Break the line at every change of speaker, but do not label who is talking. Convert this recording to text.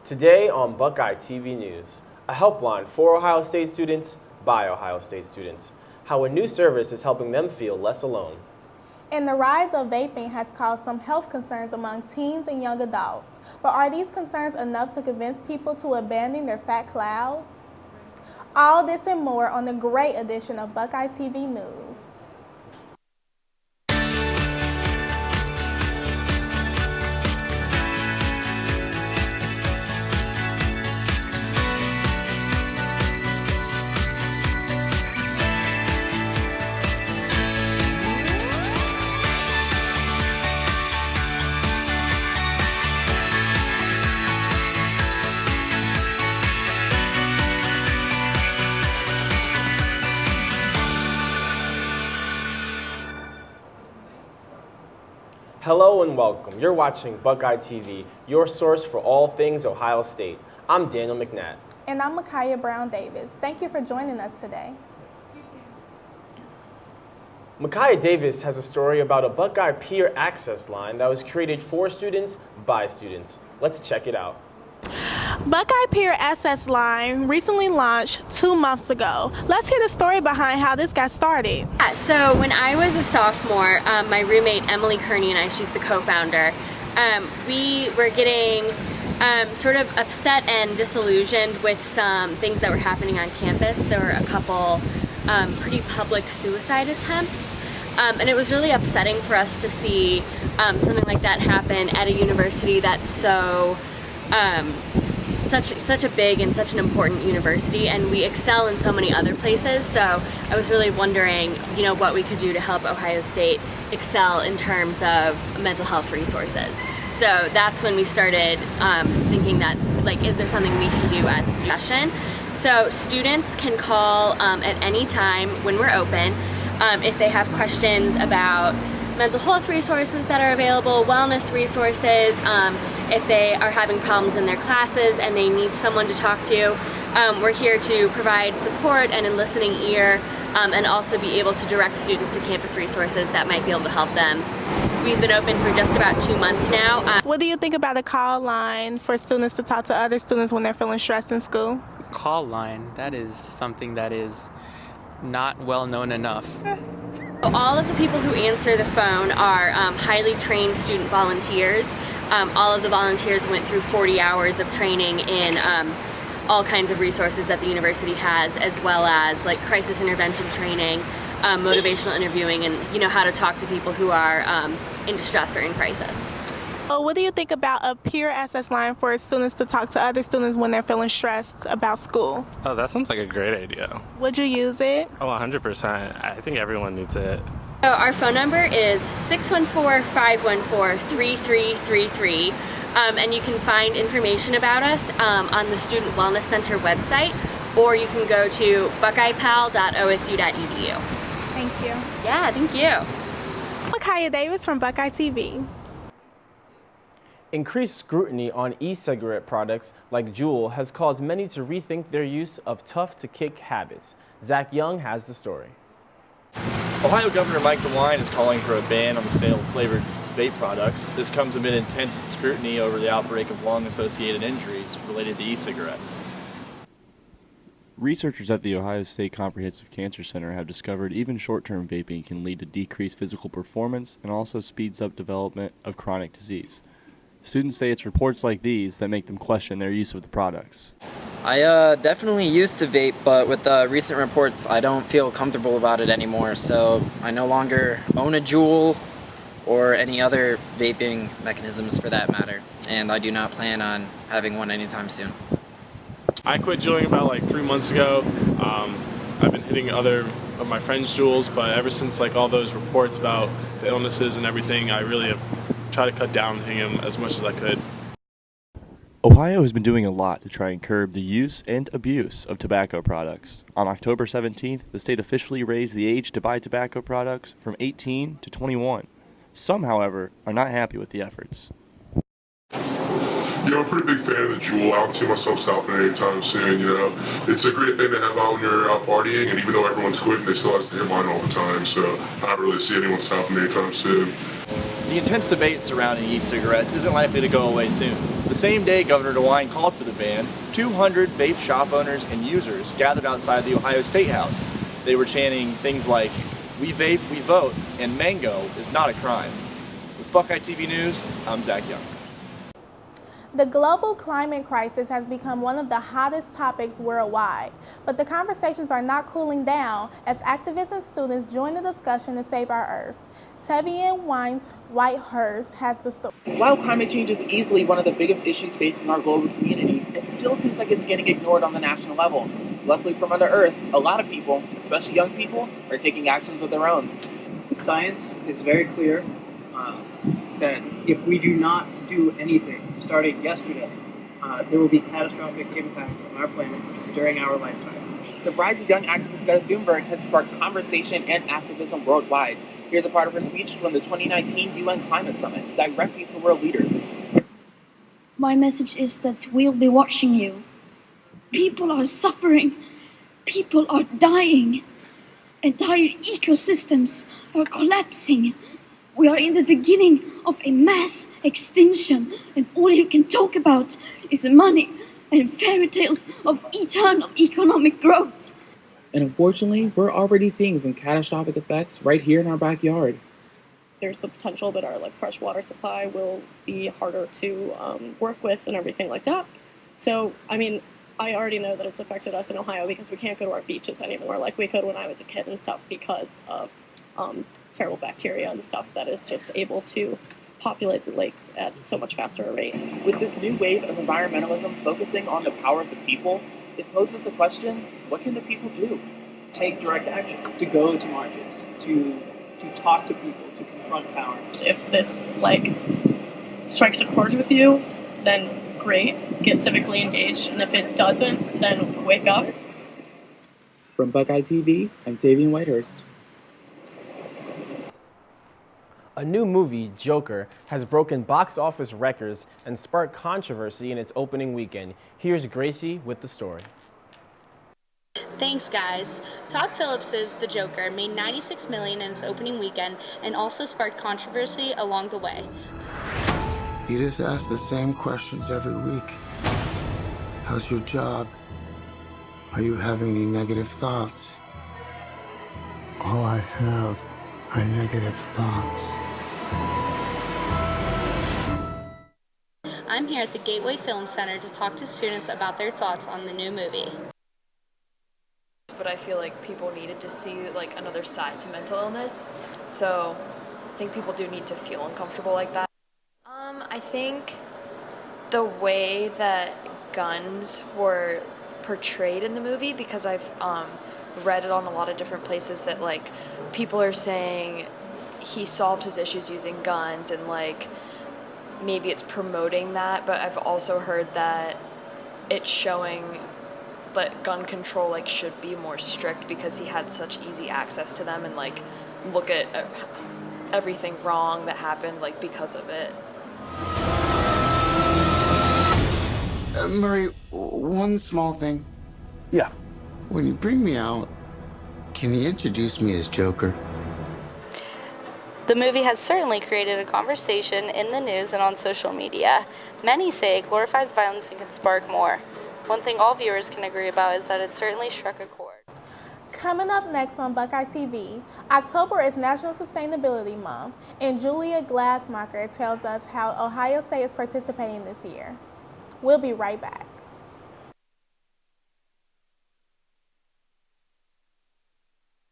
Today on Buckeye TV News, a helpline for Ohio State students by Ohio State students, how a new service is helping them feel less alone.
And the rise of vaping has caused some health concerns among teens and young adults. But are these concerns enough to convince people to abandon their fat clouds? All this and more on the great edition of Buckeye TV News.
Hello and welcome. You're watching Buckeye TV, your source for all things Ohio State. I'm Daniel McNatt.
And I'm Micaiah Brown Davis. Thank you for joining us today.
Micaiah Davis has a story about a Buckeye peer access line that was created for students by students. Let's check it out.
Buckeye Peer Access Line recently launched 2 months ago. Let's hear the story behind how this got started.
So when I was a sophomore, my roommate Emily Kearney and I, she's the co-founder, we were getting sort of upset and disillusioned with some things that were happening on campus. There were a couple pretty public suicide attempts. And it was really upsetting for us to see something like that happen at a university that's so such a big and such an important university, and we excel in so many other places. So I was really wondering, what we could do to help Ohio State excel in terms of mental health resources. So that's when we started thinking that, is there something we can do as a suggestion? So students can call at any time when we're open if they have questions about mental health resources that are available, wellness resources, if they are having problems in their classes and they need someone to talk to. We're here to provide support and a listening ear, and also be able to direct students to campus resources that might be able to help them. We've been open for just about 2 months now.
What do you think about a call line for students to talk to other students when they're feeling stressed in school?
Call line, that is something that is not well known enough.
All of the people who answer the phone are highly trained student volunteers. All of the volunteers went through 40 hours of training in all kinds of resources that the university has, as well as crisis intervention training, motivational interviewing, and how to talk to people who are in distress or in crisis.
What do you think about a peer access line for students to talk to other students when they're feeling stressed about school?
Oh, that sounds like a great idea.
Would you use it?
Oh, 100%. I think everyone needs it.
So our phone number is 614-514-3333, and you can find information about us on the Student Wellness Center website, or you can go to buckeyepal.osu.edu.
Thank you.
Yeah, thank you.
Micaiah Davis from Buckeye TV.
Increased scrutiny on e-cigarette products like Juul has caused many to rethink their use of tough-to-kick habits. Zach Young has the story.
Ohio Governor Mike DeWine is calling for a ban on the sale of flavored vape products. This comes amid intense scrutiny over the outbreak of lung-associated injuries related to e-cigarettes.
Researchers at the Ohio State Comprehensive Cancer Center have discovered even short-term vaping can lead to decreased physical performance and also speeds up development of chronic disease. Students say it's reports like these that make them question their use of the products.
I definitely used to vape, but with the recent reports, I don't feel comfortable about it anymore, so I no longer own a Juul or any other vaping mechanisms for that matter, and I do not plan on having one anytime soon.
I quit juuling about 3 months ago. I've been hitting other of my friends' Juuls, but ever since all those reports about the illnesses and everything, I really have tried to cut down on hitting them as much as I could.
Ohio has been doing a lot to try and curb the use and abuse of tobacco products. On October 17th, the state officially raised the age to buy tobacco products from 18 to 21. Some, however, are not happy with the efforts.
I'm a pretty big fan of the Juul. I don't see myself stopping anytime soon, It's a great thing to have out when you're out partying, and even though everyone's quitting, they still have to hit mine all the time, so I don't really see anyone stopping anytime soon.
The intense debate surrounding e-cigarettes isn't likely to go away soon. The same day Governor DeWine called for the ban, 200 vape shop owners and users gathered outside the Ohio State House. They were chanting things like, "We vape, we vote," and "Mango is not a crime." With Buckeye TV News, I'm Zach Young.
The global climate crisis has become one of the hottest topics worldwide, but the conversations are not cooling down as activists and students join the discussion to save our Earth. Tavian Whitehurst has the story.
While climate change is easily one of the biggest issues facing our global community, it still seems like it's getting ignored on the national level. Luckily for Mother Earth, a lot of people, especially young people, are taking actions of their own.
The science is very clear that if we do not do anything starting yesterday, there will be catastrophic impacts on our planet during our lifetime.
The rise of young activist Greta Thunberg has sparked conversation and activism worldwide. Here's a part of her speech from the 2019 UN Climate Summit, directly to world leaders.
My message is that we'll be watching you. People are suffering. People are dying. Entire ecosystems are collapsing. We are in the beginning of a mass extinction, and all you can talk about is money and fairy tales of eternal economic growth.
And unfortunately, we're already seeing some catastrophic effects right here in our backyard.
There's the potential that our fresh water supply will be harder to work with and everything like that. So, I mean, I already know that it's affected us in Ohio because we can't go to our beaches anymore like we could when I was a kid and stuff because of terrible bacteria and stuff that is just able to populate the lakes at so much faster a rate.
With this new wave of environmentalism focusing on the power of the people, it poses the question, what can the people do?
Take direct action, to go to marches, to talk to people, to confront power.
If this strikes a chord with you, then great, get civically engaged, and if it doesn't, then wake up.
From Buckeye TV, I'm Tavian Whitehurst.
A new movie, Joker, has broken box office records and sparked controversy in its opening weekend. Here's Gracie with the story.
Thanks, guys. Todd Phillips's The Joker made $96 million in its opening weekend and also sparked controversy along the way.
You just ask the same questions every week. How's your job? Are you having any negative thoughts? All I have are negative thoughts.
I'm here at the Gateway Film Center to talk to students about their thoughts on the new movie.
But I feel like people needed to see another side to mental illness, so I think people do need to feel uncomfortable like that. I think the way that guns were portrayed in the movie, because I've read it on a lot of different places that people are saying he solved his issues using guns and maybe it's promoting that, but I've also heard that it's showing that gun control should be more strict because he had such easy access to them and look at everything wrong that happened because of it.
Murray, one small thing.
Yeah.
When you bring me out, can you introduce me as Joker?
The movie has certainly created a conversation in the news and on social media. Many say it glorifies violence and can spark more. One thing all viewers can agree about is that it certainly struck a chord.
Coming up next on Buckeye TV, October is National Sustainability Month, and Julia Glassmacher tells us how Ohio State is participating this year. We'll be right back.